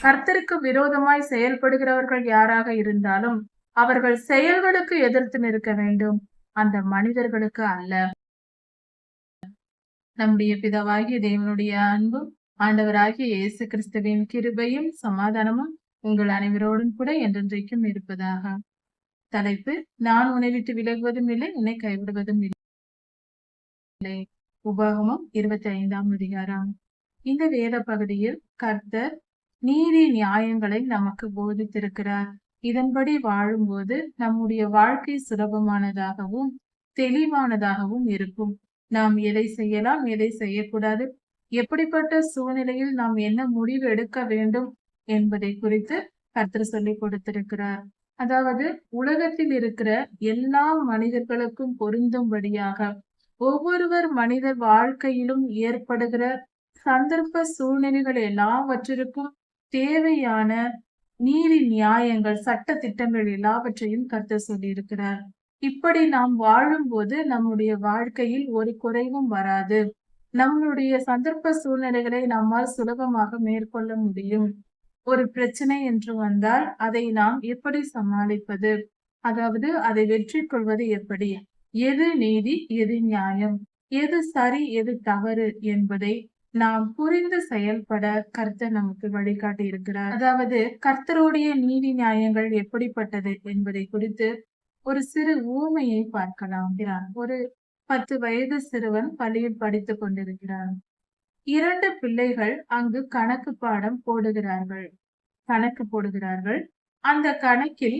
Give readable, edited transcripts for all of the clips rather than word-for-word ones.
கர்த்தருக்கு விரோதமாய் செயல்படுகிறவர்கள் யாராக இருந்தாலும் அவர்கள் செயல்களுக்கு எதிர்த்து நிற்க வேண்டும், அந்த மனிதர்களுக்கு அல்ல. நம்முடைய பிதாவாகிய தேவனுடைய அன்பும் ஆண்டவராகிய இயேசு கிறிஸ்துவின் கிருபையும் சமாதானமும் உங்கள் அனைவரோடும் கூட என்றென்றைக்கும் இருப்பதாக. தலைப்பு: நான் உன்னை விட்டு விலகுவதும் இல்லை, உன்னை கைவிடுவதும் இல்லை. உபாகமம் 25ஆம் அதிகாரம். இந்த வேத பகுதியில் கர்த்தர் நீதி நியாயங்களை நமக்கு போதித்திருக்கிறார். இதன்படி வாழும்போது நம்முடைய வாழ்க்கை சுலபமானதாகவும் தெளிவானதாகவும் இருக்கும். நாம் எதை செய்யலாம், எதை செய்யக்கூடாது, எப்படிப்பட்ட சூழ்நிலையில் நாம் என்ன முடிவு எடுக்க வேண்டும் என்பதை குறித்து கர்த்தர் சொல்லி கொடுத்திருக்கிறார். அதாவது உலகத்தில் இருக்கிற எல்லா மனிதர்களுக்கும் பொருந்தும்படியாக ஒவ்வொருவர் மனிதர் வாழ்க்கையிலும் ஏற்படுகிற சந்தர்ப்ப சூழ்நிலைகள் எல்லாவற்றிற்கும் தேவையான நீதி நியாயங்கள், சட்ட திட்டங்கள் எல்லாவற்றையும் கர்த்தர் சொல்லி இருக்கிறார். இப்படி நாம் வாழும்போது நம்முடைய வாழ்க்கையில் ஒரு குறைவும் வராது. நம்முடைய சந்தர்ப்ப சூழ்நிலைகளை நம்மால் சுலபமாக மேற்கொள்ள முடியும். ஒரு பிரச்சனை என்று வந்தால் அதை நாம் எப்படி சமாளிப்பது, அதாவது அதை வெற்றி கொள்வது எப்படி, எது நீதி, எது நியாயம், எது சரி, எது தவறு என்பதை நாம் புரிந்து செயல்பட கர்த்தர் நமக்கு வழிகாட்டி இருக்கிறார். அதாவது கர்த்தருடைய நீதி நியாயங்கள் எப்படிப்பட்டது என்பதை குறித்து ஒரு சிறு ஊமையை பார்க்கலாம். ஒரு 10 வயது சிறுவன் பள்ளியில் படித்துக் கொண்டிருக்கிறான். 2 பிள்ளைகள் அங்கு கணக்கு பாடம் கணக்கு போடுகிறார்கள். அந்த கணக்கில்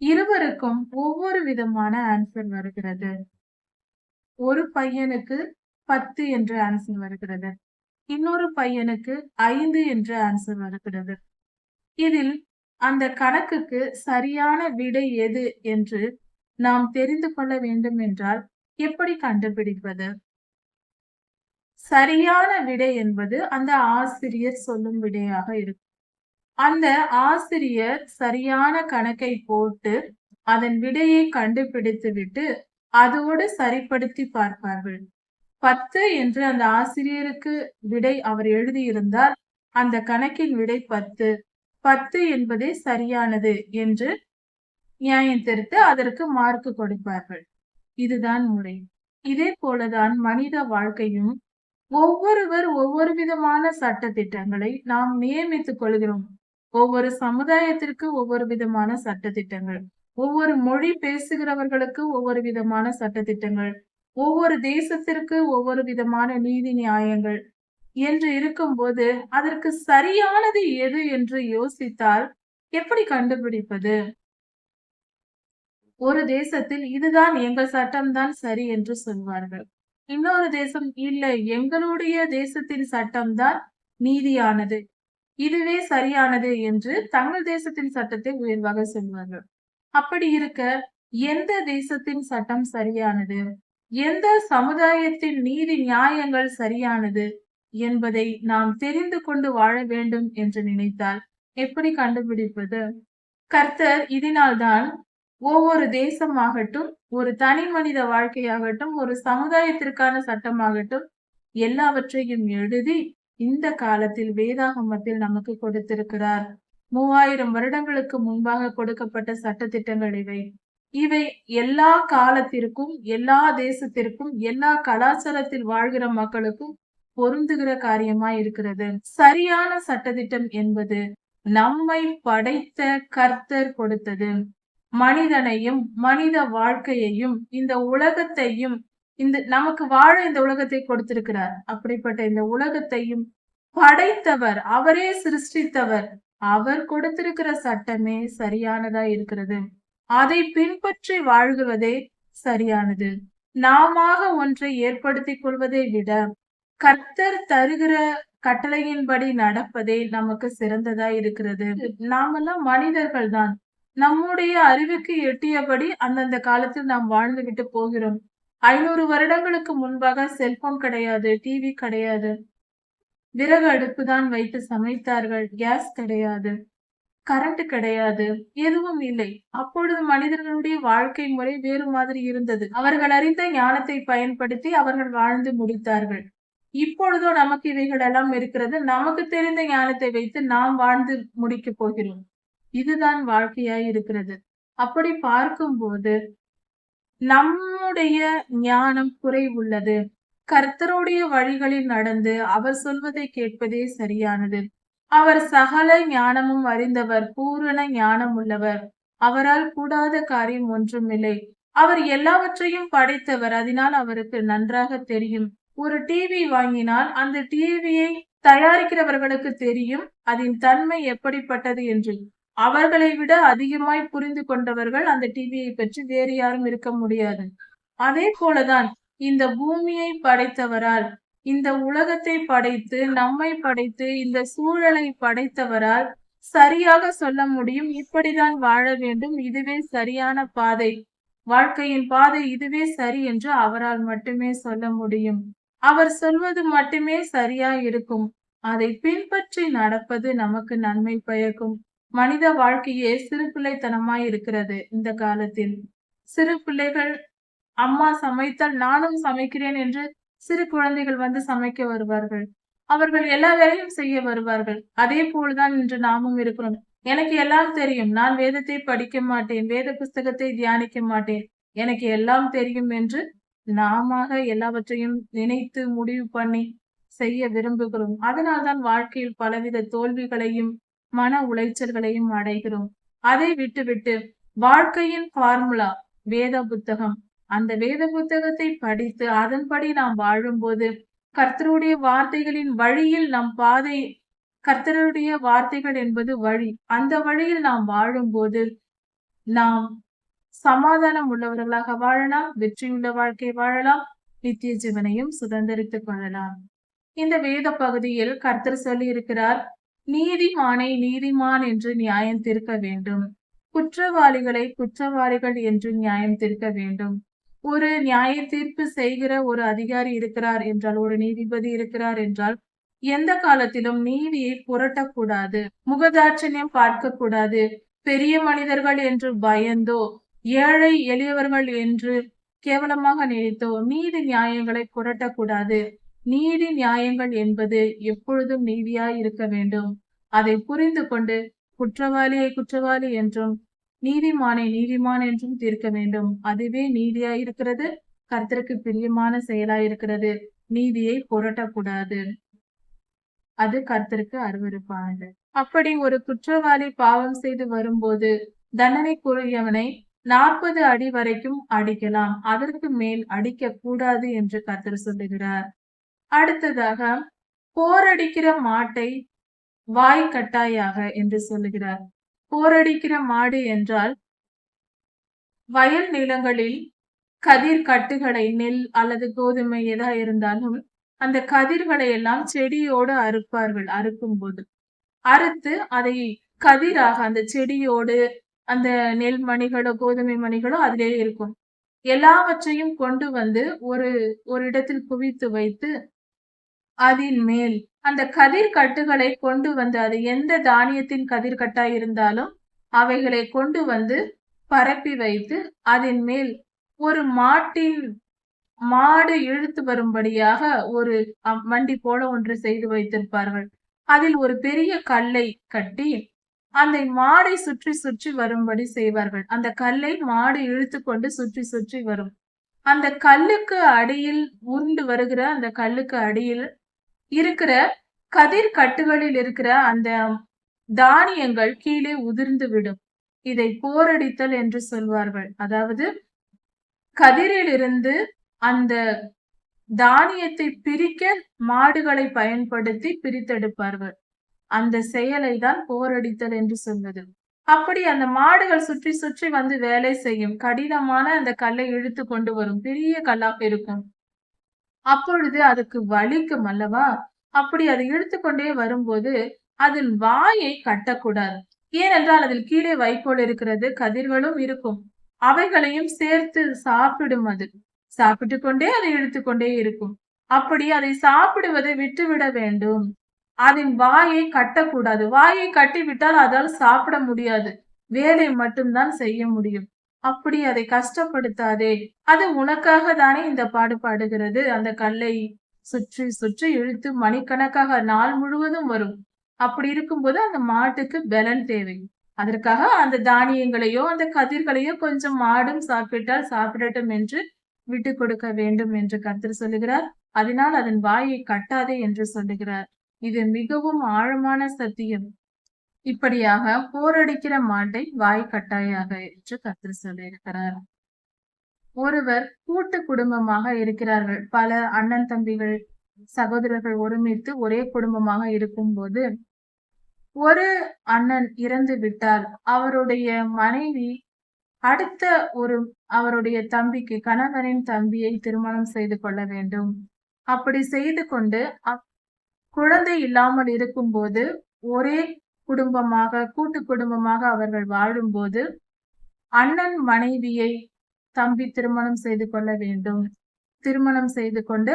இருவருக்கும் ஒவ்வொரு விதமான ஆன்சர் வருகிறது. ஒரு பையனுக்கு 10 என்ற ஆன்சர் வருகிறது, இன்னொரு பையனுக்கு 5 என்ற ஆன்சர் வருகிறது. இதில் அந்த கணக்குக்கு சரியான விடை எது என்று நாம் தெரிந்து கொள்ள வேண்டும் என்றால் எப்படி கண்டுபிடிப்பது? சரியான விடை என்பது அந்த ஆசிரியர் சொல்லும் விடையாக இருக்கும். அந்த ஆசிரியர் சரியான கணக்கை போட்டு அதன் விடையை கண்டுபிடித்து விட்டு அதோடு சரிப்படுத்தி பார்ப்பார்கள். 10 என்று அந்த ஆசிரியருக்கு விடை அவர் எழுதியிருந்தால் அந்த கணக்கின் விடை 10 என்பதே சரியானது என்று நியாயம் தெரிவித்து அதற்கு மார்க் கொடுப்பார்கள். இதுதான் முறை. இதே போலதான் மனித வாழ்க்கையும். ஒவ்வொருவர் ஒவ்வொரு விதமான சட்ட திட்டங்களை நாம் நியமித்துக் கொள்கிறோம். ஒவ்வொரு சமுதாயத்திற்கு ஒவ்வொரு விதமான சட்ட திட்டங்கள், ஒவ்வொரு மொழி பேசுகிறவர்களுக்கு ஒவ்வொரு விதமான சட்ட திட்டங்கள், ஒவ்வொரு தேசத்திற்கு ஒவ்வொரு விதமான நீதி நியாயங்கள் என்று இருக்கும்போது அதற்கு சரியானது எது என்று யோசித்தால் எப்படி கண்டுபிடிப்பது? ஒரு தேசத்தில் இதுதான் எங்கள் சட்டம்தான் சரி என்று சொல்வார்கள். இன்னொரு தேசம் இல்லை, எங்களுடைய தேசத்தின் சட்டம்தான் நீதியானது, இதுவே சரியானது என்று தங்கள் தேசத்தின் சட்டத்தை உயர்வாக சொல்வார்கள். அப்படி இருக்க எந்த தேசத்தின் சட்டம் சரியானது, எந்த சமுதாயத்தின் நீதி நியாயங்கள் சரியானது என்பதை நாம் தெரிந்து கொண்டு வாழ வேண்டும் என்று நினைத்தால் எப்படி கண்டுபிடிப்பது? கர்த்தர் இதனால்தான் ஒவ்வொரு தேசமாகட்டும், ஒரு தனி மனித வாழ்க்கையாகட்டும், ஒரு சமுதாயத்திற்கான சட்டமாகட்டும் எல்லாவற்றையும் எழுதி இந்த காலத்தில் வேதாகமத்தில் நமக்கு கொடுத்திருக்கிறார். 3000 வருடங்களுக்கு முன்பாக கொடுக்கப்பட்ட சட்ட திட்டங்கள் இவை எல்லா காலத்திற்கும், எல்லா தேசத்திற்கும், எல்லா கலாச்சாரத்தில் வாழ்கிற மக்களுக்கும் பொருந்துகிற காரியமாய் இருக்கிறது. சரியான சட்டத்திட்டம் என்பது நம்மை படைத்த கர்த்தர் கொடுத்தது. மனிதனையும் மனித வாழ்க்கையையும் இந்த உலகத்தையும் நமக்கு வாழ இந்த உலகத்தை கொடுத்திருக்கிறார். அப்படிப்பட்ட இந்த உலகத்தையும் படைத்தவர், அவரே சிருஷ்டித்தவர், அவர் கொடுத்திருக்கிற சட்டமே சரியானதா இருக்கிறது. அதை பின்பற்றி வாழ்கிறதே சரியானது. நாம ஒன்றை ஏற்படுத்திக் கொள்வதை விட கர்த்தர் தருகிற கட்டளையின்படி நடப்பதே நமக்கு சிறந்ததா இருக்கிறது. நாமெல்லாம் மனிதர்கள் தான். நம்முடைய அறிவுக்கு எட்டியபடி அந்தந்த காலத்தில் நாம் வாழ்ந்து விட்டு போகிறோம். 500 வருடங்களுக்கு முன்பாக செல்போன் கிடையாது, டிவி கிடையாது, விறகு அடுப்பு தான் வைத்து சமைத்தார்கள், கேஸ் கிடையாது, கரண்ட் கிடையாது, எதுவும் இல்லை. அப்பொழுது மனிதர்களுடைய வாழ்க்கை முறை வேறு மாதிரி இருந்தது. அவர்கள் அறிந்த ஞானத்தை பயன்படுத்தி அவர்கள் வாழ்ந்து முடித்தார்கள். இப்பொழுதோ நமக்கு இவைகள் எல்லாம் இருக்கிறது. நமக்கு தெரிந்த ஞானத்தை வைத்து நாம் வாழ்ந்து முடிக்க போகிறோம். இதுதான் வாழ்க்கையாய் இருக்கிறது. அப்படி பார்க்கும்போது நம்முடைய ஞானம் குறைவுள்ளது. கர்த்தருடைய வழிகளில் நடந்து அவர் சொல்வதை கேட்பதே சரியானது. அவர் சகல ஞானமும் அறிந்தவர், பூரண ஞானம் உள்ளவர். அவரால் கூடாத காரியம் ஒன்றுமில்லை. அவர் எல்லாவற்றையும் படைத்தவர். அதனால் அவருக்கு நன்றாக தெரியும். ஒரு டிவி வாங்கினால் அந்த டிவியை தயாரிக்கிறவர்களுக்கு தெரியும் அதன் தன்மை எப்படிப்பட்டது என்று. அவர்களை விட அதிகமாய் புரிந்து கொண்டவர்கள் அந்த டிவியை பற்றி வேறு யாரும் இருக்க முடியாது. அதே போலதான் இந்த பூமியை படைத்தவரால், இந்த உலகத்தை படைத்து, நம்மை படைத்து, இந்த சூழலை படைத்தவரால் சரியாக சொல்ல முடியும். இப்படிதான் வாழ வேண்டும். இதுவே சரியான பாதை. வாழ்க்கையின் பாதை இதுவே சரி என்று அவரால் மட்டுமே சொல்ல முடியும். அவர் சொல்வது மட்டுமே சரியா இருக்கும். அதை பின்பற்றி நடப்பது நமக்கு நன்மை பயக்கும். மனித வாழ்க்கையே சிறு பிள்ளைத்தனமாய் இருக்கிறது இந்த காலத்தில். சிறு பிள்ளைகள் அம்மா சமைத்தால் நானும் சமைக்கிறேன் என்று சிறு குழந்தைகள் வந்து சமைக்க வருவார்கள். அவர்கள் எல்லா வேலையும் செய்ய வருவார்கள். அதே போல்தான் இன்று நாமும் இருக்கிறோம். எனக்கு எல்லாம் தெரியும். நான் வேதத்தை படிக்க மாட்டேன். வேத புஸ்தகத்தை தியானிக்க மாட்டேன். எனக்கு எல்லாம் தெரியும் என்று நாம எல்லாவற்றையும் நினைத்து முடிவு பண்ணி செய்ய விரும்புகிறோம். அதனால்தான் வாழ்க்கையில் பலவித தோல்விகளையும் மன உளைச்சல்களையும் அடைகிறோம். அதை விட்டுவிட்டு வாழ்க்கையின் ஃபார்முலா வேத புத்தகம். அந்த வேத புத்தகத்தை படித்து அதன்படி நாம் வாழும்போது கர்த்தருடைய வார்த்தைகளின் வழியில் நம் பாதை, கர்த்தருடைய வார்த்தைகள் என்பது வழி. அந்த வழியில் நாம் வாழும்போது நாம் சமாதானம் உள்ளவர்களாக வாழலாம், வெற்றியுள்ள வாழ்க்கை வாழலாம், நித்திய ஜீவனையும் சுதந்திரித்துக் கொள்ளலாம். இந்த வேத பகுதியில் கர்த்தர் சொல்லி இருக்கிறார், நீதிமானை நீதிமான் என்று நியாயம் தீர்க்க வேண்டும், குற்றவாளிகளை குற்றவாளிகள் என்று நியாயம் தீர்க்க வேண்டும். ஒரு நியாய தீர்ப்பு செய்கிற ஒரு அதிகாரி இருக்கிறார் என்றால், ஒரு நீதிபதி இருக்கிறார் என்றால், எந்த காலத்திலும் நீதியை புரட்டக்கூடாது, முகதாட்சண்யம் பார்க்க கூடாது. பெரிய மனிதர்கள் என்று பயந்தோ, ஏழை எளியவர்கள் என்று கேவலமாக நினைத்தோ நீதி நியாயங்களை புரட்டக்கூடாது. நீதி நியாயங்கள் என்பது எப்பொழுதும் நீதியாய் இருக்க வேண்டும். அதை புரிந்து கொண்டு குற்றவாளியை குற்றவாளி என்றும் நீதிமானை நீதிமான் என்றும் தீர்க்க வேண்டும். அதுவே நீதியாய் இருக்கிறது, கர்த்தருக்கு பிரியமான செயலாயிருக்கிறது. நீதியை புரட்டக்கூடாது. அது கர்த்தருக்கு அருவருப்பானது. அப்படி ஒரு குற்றவாளி பாவம் செய்து வரும்போது தண்டனைக்குரியவனை 40 அடி வரைக்கும் அடிக்கலாம். அதற்கு மேல் அடிக்க கூடாது என்று கர்த்தர் சொல்லுகிறார். அடுத்ததாக போரடிக்கிற மாட்டை வாய் கட்டாயாக என்று சொல்லுகிறார். போரடிக்கிற மாடு என்றால் வயல் நிலங்களில் கதிர் கட்டுகளை, நெல் அல்லது கோதுமை எதா இருந்தாலும் அந்த கதிர்களை எல்லாம் செடியோடு அறுப்பார்கள். அறுக்கும் போது அறுத்து அதை கதிராக அந்த செடியோடு அந்த நெல் மணிகளோ கோதுமை மணிகளோ அதிலே இருக்கும். எல்லாவற்றையும் கொண்டு வந்து ஒரு இடத்தில் குவித்து வைத்து அதன் மேல் அந்த கதிர் கட்டுகளை கொண்டு வந்து, அது எந்த தானியத்தின் கதிர் கட்டாய் இருந்தாலும் அவைகளை கொண்டு வந்து பரப்பி வைத்து அதன் மேல் ஒரு மாடு இழுத்து வரும்படியாக ஒரு வண்டி போல ஒன்று செய்து வைத்திருப்பார்கள். அதில் ஒரு பெரிய கல்லை கட்டி அந்த மாடை சுற்றி சுற்றி வரும்படி செய்வார்கள். அந்த கல்லை மாடு இழுத்து கொண்டு சுற்றி சுற்றி வரும். அந்த கல்லுக்கு அடியில் உருண்டு வருகிற அந்த கல்லுக்கு அடியில் இருக்கிற கதிர் கட்டுகளில் இருக்கிற அந்த தானியங்கள் கீழே உதிர்ந்து விடும். இதை போரடித்தல் என்று சொல்வார்கள். அதாவது கதிரிலிருந்து அந்த தானியத்தை பிரிக்க மாடுகளை பயன்படுத்தி பிரித்தெடுப்பார்கள். அந்த செயலை தான் போரடித்தல் என்று சொல்வது. அப்படி அந்த மாடுகள் சுற்றி சுற்றி வந்து வேலை செய்யும். கடினமான அந்த கல்லை இழுத்து கொண்டு வரும். பெரிய கல்லாக இருக்கும். அப்பொழுது அதுக்கு வலிக்கும் அல்லவா? அப்படி அதை இழுத்து கொண்டே வரும்போது அதன் வாயை கட்டக்கூடாது. ஏனென்றால் அதில் கீழே வைக்கோல் இருக்கிறது, கதிர்களும் இருக்கும். அவைகளையும் சேர்த்து சாப்பிடும். அது சாப்பிட்டு கொண்டே அதை இழுத்து கொண்டே இருக்கும். அப்படி அதை சாப்பிடுவதை விட்டுவிட வேண்டும். அதன் வாயை கட்டக்கூடாது. வாயை கட்டிவிட்டால் அதால் சாப்பிட முடியாது. வேலை மட்டும்தான் செய்ய முடியும். அப்படி அதை கஷ்டப்படுத்தாதே. அது உனக்காக தானே இந்த பாடுபடுகிறது. அந்த கல்லை சுற்றி சுற்றி இழுத்து மணிக்கணக்காக நாள் முழுவதும் வரும். அப்படி இருக்கும்போது அந்த மாட்டுக்கு பலன் தேவை. அதற்காக அந்த தானியங்களையோ அந்த கதிர்களையோ கொஞ்சம் மாடும் சாப்பிட்டால் சாப்பிடட்டும் என்று விட்டு கொடுக்க வேண்டும் என்று கர்த்தர் சொல்லுகிறார். அதனால் அதன் வாயை கட்டாதே என்று சொல்லுகிறார். இது மிகவும் ஆழமான சத்தியம். இப்படியாக போரடிக்கிற மாட்டை வாய் கட்டாயாக என்று கர்த்தர் சொல்லியிருக்கிறார். ஒருவர் கூட்டு குடும்பமாக இருக்கிறார்கள். பல அண்ணன் தம்பிகள் சகோதரர்கள் ஒருமித்து ஒரே குடும்பமாக இருக்கும்போது ஒரு அண்ணன் இறந்து விட்டால் அவருடைய மனைவி அடுத்த ஒரு அவருடைய தம்பிக்கு கணவனின் தம்பியை திருமணம் செய்து கொள்ள வேண்டும். அப்படி செய்து கொண்டு குழந்தை இல்லாமல் இருக்கும்போது ஒரே குடும்பமாக கூட்டு குடும்பமாக அவர்கள் வாழும்போது அண்ணன் மனைவியை தம்பி திருமணம் செய்து கொள்ள வேண்டும். திருமணம் செய்து கொண்டு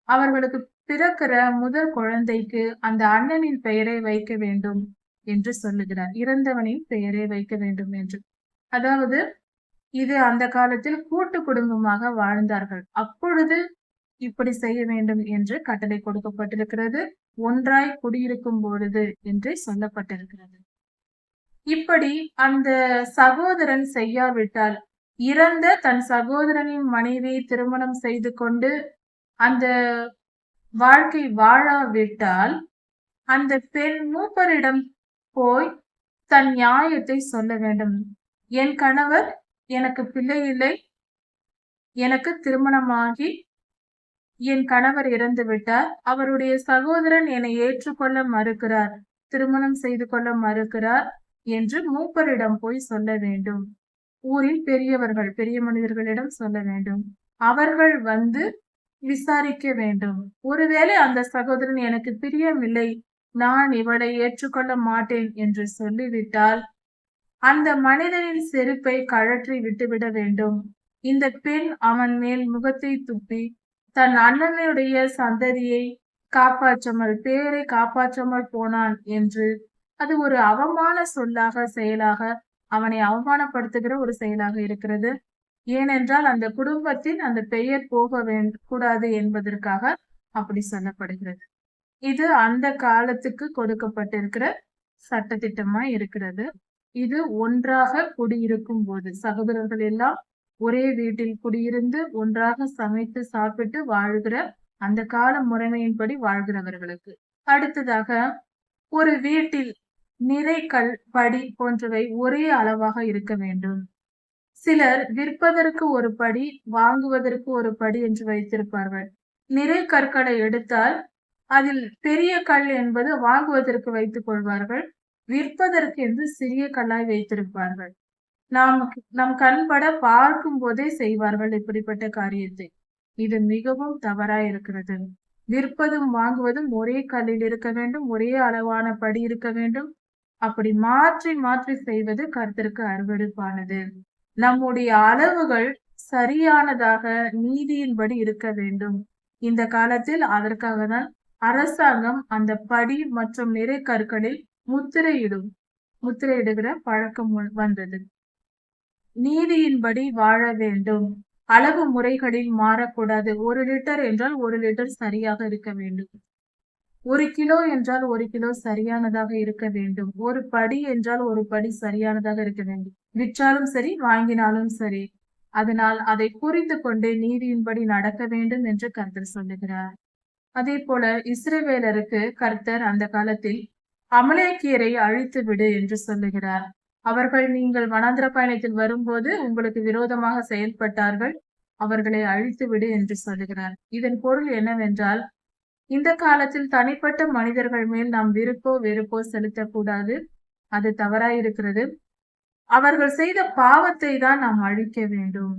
அவர்களுக்கு பிறக்கிற முதல் குழந்தைக்கு அந்த அண்ணனின் பெயரை வைக்க வேண்டும் என்று சொல்லுகிறார். இறந்தவனின் பெயரை வைக்க வேண்டும் என்று. அதாவது இது அந்த காலத்தில் கூட்டு குடும்பமாக வாழ்ந்தார்கள். அப்பொழுது இப்படி செய்ய வேண்டும் என்று கட்டளை கொடுக்கப்பட்டிருக்கிறது. ஒன்றாய் குடியிருக்கும் பொழுது என்று சொல்லப்பட்டிருக்கிறது. இப்படி அந்த சகோதரன் செய்யாவிட்டால், இறந்த தன் சகோதரனின் மனைவியை திருமணம் செய்து கொண்டு அந்த வாழ்க்கை வாழாவிட்டால் அந்த பெண் மூப்பரிடம் போய் தன் நியாயத்தை சொல்ல வேண்டும். என் கணவர் எனக்கு பிள்ளை இல்லை, எனக்கு திருமணமாகி என் கணவர் இறந்து விட்டார், அவருடைய சகோதரன் என்னை ஏற்றுக்கொள்ள மறுக்கிறார், திருமணம் செய்து கொள்ள மறுக்கிறார் என்று மூப்பரிடம் போய் சொல்ல வேண்டும். ஊரில் பெரியவர்கள் பெரிய மனிதர்களிடம் சொல்ல வேண்டும். அவர்கள் வந்து விசாரிக்க வேண்டும். ஒருவேளை அந்த சகோதரன் எனக்கு பிரியமில்லை, நான் இவளை ஏற்றுக்கொள்ள மாட்டேன் என்று சொல்லிவிட்டால் அந்த மனிதனின் செருப்பை கழற்றி விட்டுவிட வேண்டும். இந்த பெண் அவன் மேல் முகத்தை துப்பி தன் அண்ணனுடைய சந்ததியை காப்பாற்றாமல் பேரை காப்பாற்றாமல் போனான் என்று அது ஒரு அவமான சொல்லாக செயலாக அவனை அவமானப்படுத்துகிற ஒரு செயலாக இருக்கிறது. ஏனென்றால் அந்த குடும்பத்தில் அந்த பெயர் போக கூடாது என்பதற்காக அப்படி சொல்லப்படுகிறது. இது அந்த காலத்துக்கு கொடுக்கப்பட்டிருக்கிற சட்டத்திட்டமா இருக்கிறது. இது ஒன்றாக குடியிருக்கும் போது சகோதரர்கள் எல்லாம் ஒரே வீட்டில் குடியிருந்து ஒன்றாக சமைத்து சாப்பிட்டு வாழ்கிற அந்த கால முறைமையின்படி வாழ்கிறவர்களுக்கு. அடுத்ததாக ஒரு வீட்டில் நிறைக்கல் படி போன்றவை ஒரே அளவாக இருக்க வேண்டும். சிலர் விற்பதற்கு ஒரு படி வாங்குவதற்கு ஒரு படி என்று வைத்திருப்பார்கள். நிறை கற்களை எடுத்தால் அதில் பெரிய கல் என்பது வாங்குவதற்கு வைத்துக் கொள்வார்கள், விற்பதற்கு என்று சிறிய கல்லாய் வைத்திருப்பார்கள். நம் கண்பட பார்க்கும் போதே செய்வார்கள் இப்படிப்பட்ட காரியத்தை. இது மிகவும் தவறாய் இருக்கிறது. விற்பதும் வாங்குவதும் ஒரே கல்லில் இருக்க வேண்டும், ஒரே அளவான படி இருக்க வேண்டும். அப்படி மாற்றி மாற்றி செய்வது கர்த்தருக்கு அருவருப்பானது. நம்முடைய அளவுகள் சரியானதாக நீதியின்படி இருக்க வேண்டும். இந்த காலத்தில் அதற்காக தான் அரசாங்கம் அந்த படி மற்றும் நிறை கற்களில் முத்திரையிடுகிற பழக்கம் வந்தது. நீதியின்படி வாழ வேண்டும். அளவு முறைகளில் மாறக்கூடாது. 1 லிட்டர் என்றால் 1 லிட்டர் சரியாக இருக்க வேண்டும். 1 கிலோ என்றால் 1 கிலோ சரியானதாக இருக்க வேண்டும். ஒரு படி என்றால் ஒரு படி சரியானதாக இருக்க வேண்டும். விற்றாலும் சரி, வாங்கினாலும் சரி. அதனால் அதை புரிந்து கொண்டு நீதியின்படி நடக்க வேண்டும் என்று கர்த்தர் சொல்லுகிறார். அதே போல இஸ்ரவேலருக்கு கர்த்தர் அந்த காலத்தில் அமலேக்கியரை அழித்து விடு என்று சொல்லுகிறார். அவர்கள் நீங்கள் வனாந்திர பயணத்தில் வரும்போது உங்களுக்கு விரோதமாக செயல்பட்டார்கள், அவர்களை அழித்து விடு என்று சொல்லுகிறார். இதன் பொருள் என்னவென்றால், இந்த காலத்தில் தனிப்பட்ட மனிதர்கள் மேல் நாம் விருப்போ வெறுப்போ செலுத்தக்கூடாது. அது தவறாயிருக்கிறது. அவர்கள் செய்த பாவத்தை தான் நாம் அழிக்க வேண்டும்.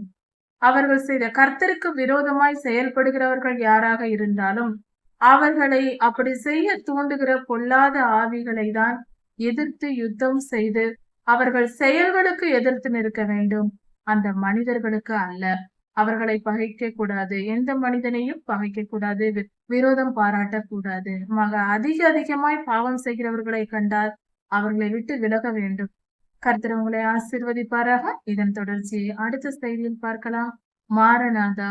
அவர்கள் செய்த கர்த்தருக்கு விரோதமாய் செயல்படுகிறவர்கள் யாராக இருந்தாலும் அவர்களை அப்படி செய்ய தூண்டுகிற பொல்லாத ஆவிகளை தான் எதிர்த்து யுத்தம் செய்து அவர்கள் செயல்களுக்கு எதிர்த்து நிற்க வேண்டும், அந்த மனிதர்களுக்கு அல்ல. அவர்களை பகைக்க கூடாது, எந்த மனிதனையும் பகைக்க கூடாது, விரோதம் பாராட்டக்கூடாது. அதிகமாய் பாவம் செய்கிறவர்களை கண்டால் அவர்களை விட்டு விலக வேண்டும். கர்த்தர் உங்களை ஆசீர்வதிப்பாராக. இதன் தொடர்ச்சியை அடுத்த செய்தியில் பார்க்கலாம். மாரநாதா.